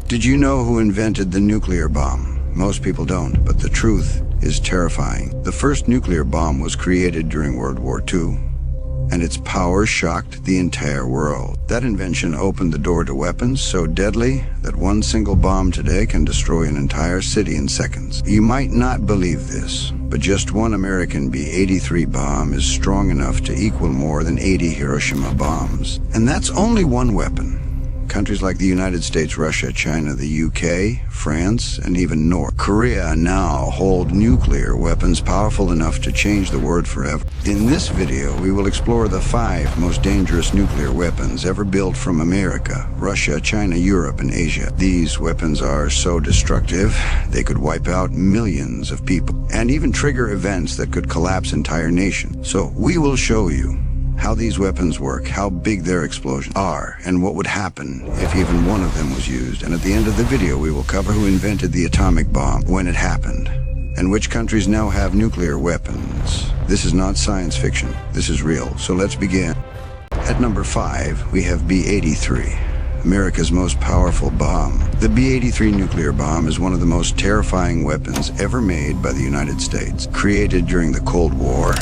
Did you know who invented the nuclear bomb? Most people don't, but the truth is terrifying. The first nuclear bomb was created during World War II, and its power shocked the entire world. That invention opened the door to weapons so deadly that one single bomb today can destroy an entire city in seconds. You might not believe this, but just one American B-83 bomb is strong enough to equal more than 80 Hiroshima bombs. And that's only one weapon. Countries like the United States, Russia, China, the UK, France, and even North Korea now hold nuclear weapons powerful enough to change the world forever. In this video, we will explore the 5 most dangerous nuclear weapons ever built from America, Russia, China, Europe, and Asia. These weapons are so destructive, they could wipe out millions of people, and even trigger events that could collapse entire nations. So we will show you how these weapons work, how big their explosions are, and what would happen if even one of them was used. And at the end of the video, we will cover who invented the atomic bomb, when it happened, and which countries now have nuclear weapons. This is not science fiction, this is real, so let's begin. At number 5, we have B-83, America's most powerful bomb. The B-83 nuclear bomb is one of the most terrifying weapons ever made by the United States. Created during the Cold War,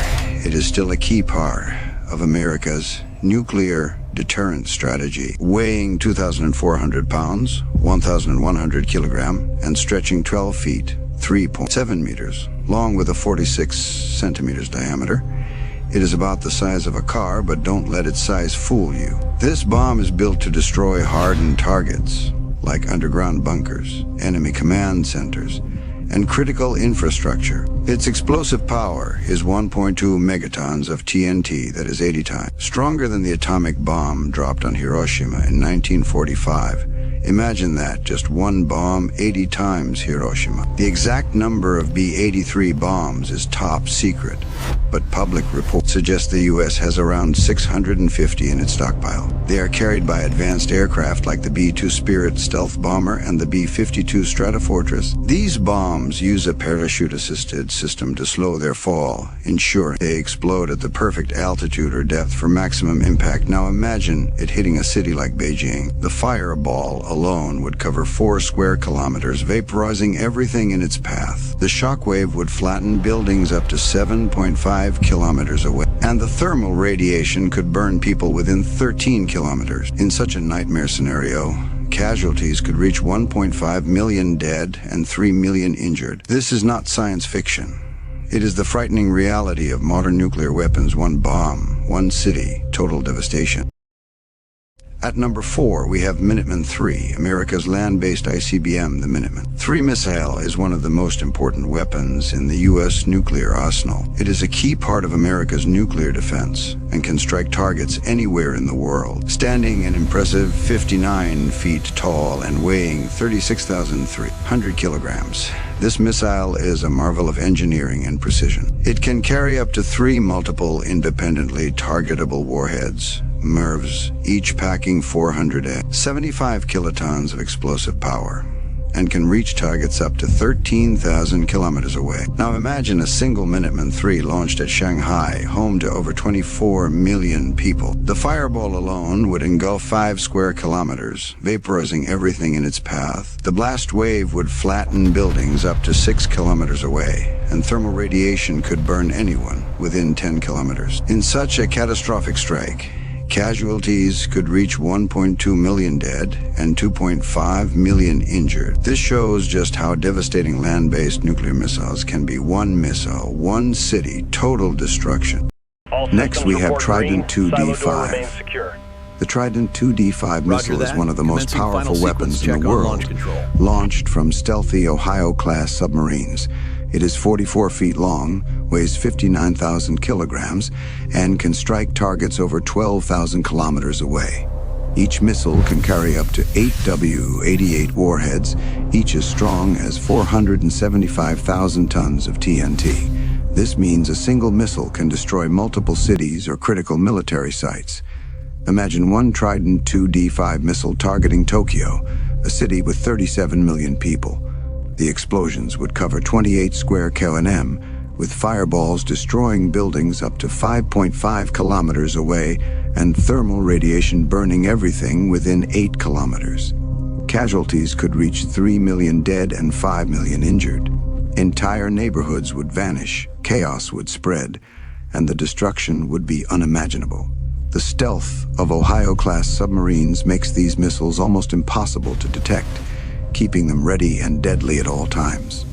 it is still a key part of America's nuclear deterrent strategy. Weighing 2,400 pounds, 1,100 kilogram, and stretching 12 feet, 3.7 meters, long with a 46 centimeters diameter, it is about the size of a car, but don't let its size fool you. This bomb is built to destroy hardened targets, like underground bunkers, enemy command centers, and critical infrastructure. Its explosive power is 1.2 megatons of TNT, that is 80 times stronger than the atomic bomb dropped on Hiroshima in 1945. Imagine that, just one bomb, 80 times Hiroshima. The exact number of B-83 bombs is top secret, but public reports suggest the U.S. has around 650 in its stockpile. They are carried by advanced aircraft like the B-2 Spirit stealth bomber and the B-52 Stratofortress. These bombs use a parachute-assisted system to slow their fall, ensuring they explode at the perfect altitude or depth for maximum impact. Now imagine it hitting a city like Beijing. The fireball alone would cover 4 square kilometers, vaporizing everything in its path. The shockwave would flatten buildings up to 7.5 kilometers away, and the thermal radiation could burn people within 13 kilometers. In such a nightmare scenario, casualties could reach 1.5 million dead and 3 million injured. This is not science fiction. It is the frightening reality of modern nuclear weapons. One bomb, one city, total devastation. At number 4, we have Minuteman III, America's land-based ICBM, the Minuteman III missile is one of the most important weapons in the U.S. nuclear arsenal. It is a key part of America's nuclear defense and can strike targets anywhere in the world. Standing an impressive 59 feet tall and weighing 36,300 kilograms, this missile is a marvel of engineering and precision. It can carry up to 3 multiple independently targetable warheads, MIRVs, each packing 475 kilotons of explosive power, and can reach targets up to 13,000 kilometers away. Now imagine a single Minuteman III launched at Shanghai, home to over 24 million people. The fireball alone would engulf 5 square kilometers, vaporizing everything in its path. The blast wave would flatten buildings up to 6 kilometers away, and thermal radiation could burn anyone within 10 kilometers. In such a catastrophic strike, casualties could reach 1.2 million dead and 2.5 million injured. This shows just how devastating land-based nuclear missiles can be. One missile, one city, total destruction. Next, we have Trident II D5. The Trident II D5 missile is one of the most powerful weapons in the world, launched from stealthy Ohio-class submarines. It is 44 feet long, weighs 59,000 kilograms, and can strike targets over 12,000 kilometers away. Each missile can carry up to 8 W-88 warheads, each as strong as 475,000 tons of TNT. This means a single missile can destroy multiple cities or critical military sites. Imagine one Trident II D5 missile targeting Tokyo, a city with 37 million people. The explosions would cover 28 square km, with fireballs destroying buildings up to 5.5 kilometers away and thermal radiation burning everything within 8 kilometers. Casualties could reach 3 million dead and 5 million injured. Entire neighborhoods would vanish, chaos would spread, and the destruction would be unimaginable. The stealth of Ohio-class submarines makes these missiles almost impossible to detect, keeping them ready and deadly at all times.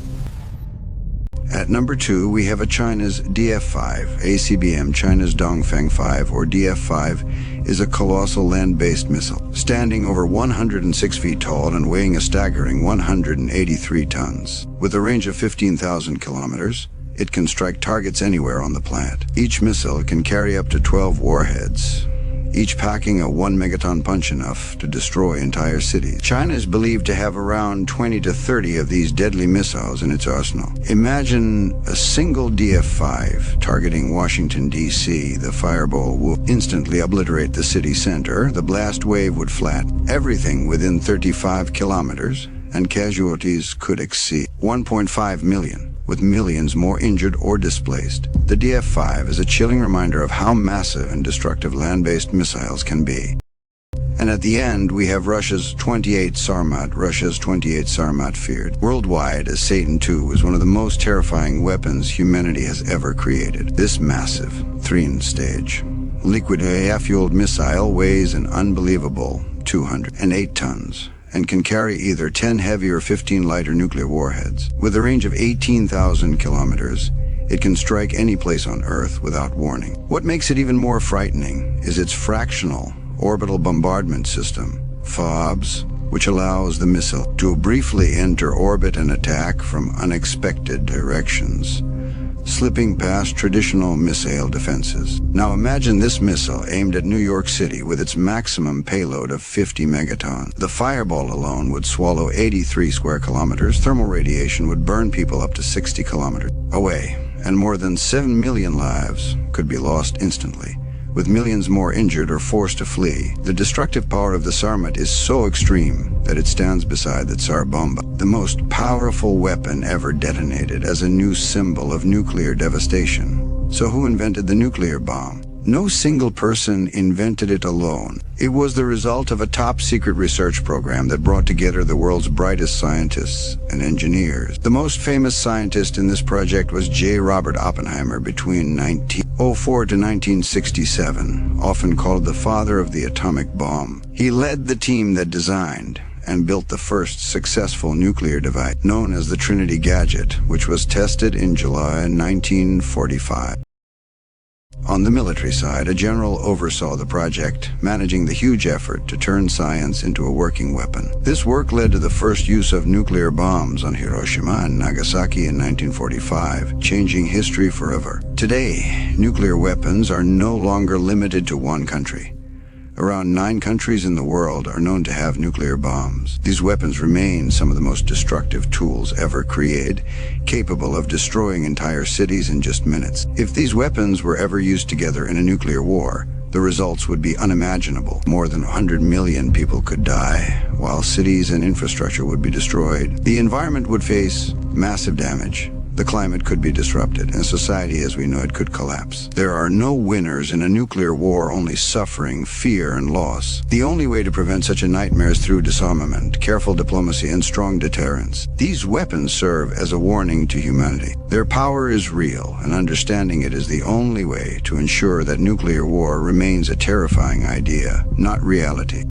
At number 2, we have China's DF-5. ACBM China's Dongfeng 5, or DF-5, is a colossal land-based missile, standing over 106 feet tall and weighing a staggering 183 tons. With a range of 15,000 kilometers, it can strike targets anywhere on the planet. Each missile can carry up to 12 warheads, each packing a 1 megaton punch enough to destroy entire cities. China is believed to have around 20 to 30 of these deadly missiles in its arsenal. Imagine a single DF-5 targeting Washington, D.C. The fireball will instantly obliterate the city center. The blast wave would flatten everything within 35 kilometers, and casualties could exceed 1.5 million. With millions more injured or displaced. The DF-5 is a chilling reminder of how massive and destructive land-based missiles can be. And at the end, we have Russia's 28 Sarmat feared worldwide, as Satan II is one of the most terrifying weapons humanity has ever created. This massive, 3-stage, liquid air-fueled missile weighs an unbelievable 208 tons. And can carry either 10 heavy or 15 lighter nuclear warheads. With a range of 18,000 kilometers, it can strike any place on Earth without warning. What makes it even more frightening is its fractional orbital bombardment system, FOBS, which allows the missile to briefly enter orbit and attack from unexpected directions, slipping past traditional missile defenses. Now imagine this missile aimed at New York City with its maximum payload of 50 megatons. The fireball alone would swallow 83 square kilometers. Thermal radiation would burn people up to 60 kilometers away, and more than 7 million lives could be lost instantly, with millions more injured or forced to flee. The destructive power of the Sarmat is so extreme that it stands beside the Tsar Bomba, the most powerful weapon ever detonated, as a new symbol of nuclear devastation. So who invented the nuclear bomb? No single person invented it alone. It was the result of a top-secret research program that brought together the world's brightest scientists and engineers. The most famous scientist in this project was J. Robert Oppenheimer between 1904 to 1967, often called the father of the atomic bomb. He led the team that designed and built the first successful nuclear device, known as the Trinity Gadget, which was tested in July 1945. On the military side, a general oversaw the project, managing the huge effort to turn science into a working weapon. This work led to the first use of nuclear bombs on Hiroshima and Nagasaki in 1945, changing history forever. Today, nuclear weapons are no longer limited to one country. Around 9 countries in the world are known to have nuclear bombs. These weapons remain some of the most destructive tools ever created, capable of destroying entire cities in just minutes. If these weapons were ever used together in a nuclear war, the results would be unimaginable. More than 100 million people could die, while cities and infrastructure would be destroyed. The environment would face massive damage. The climate could be disrupted, and society as we know it could collapse. There are no winners in a nuclear war, only suffering, fear, and loss. The only way to prevent such a nightmare is through disarmament, careful diplomacy, and strong deterrence. These weapons serve as a warning to humanity. Their power is real, and understanding it is the only way to ensure that nuclear war remains a terrifying idea, not reality.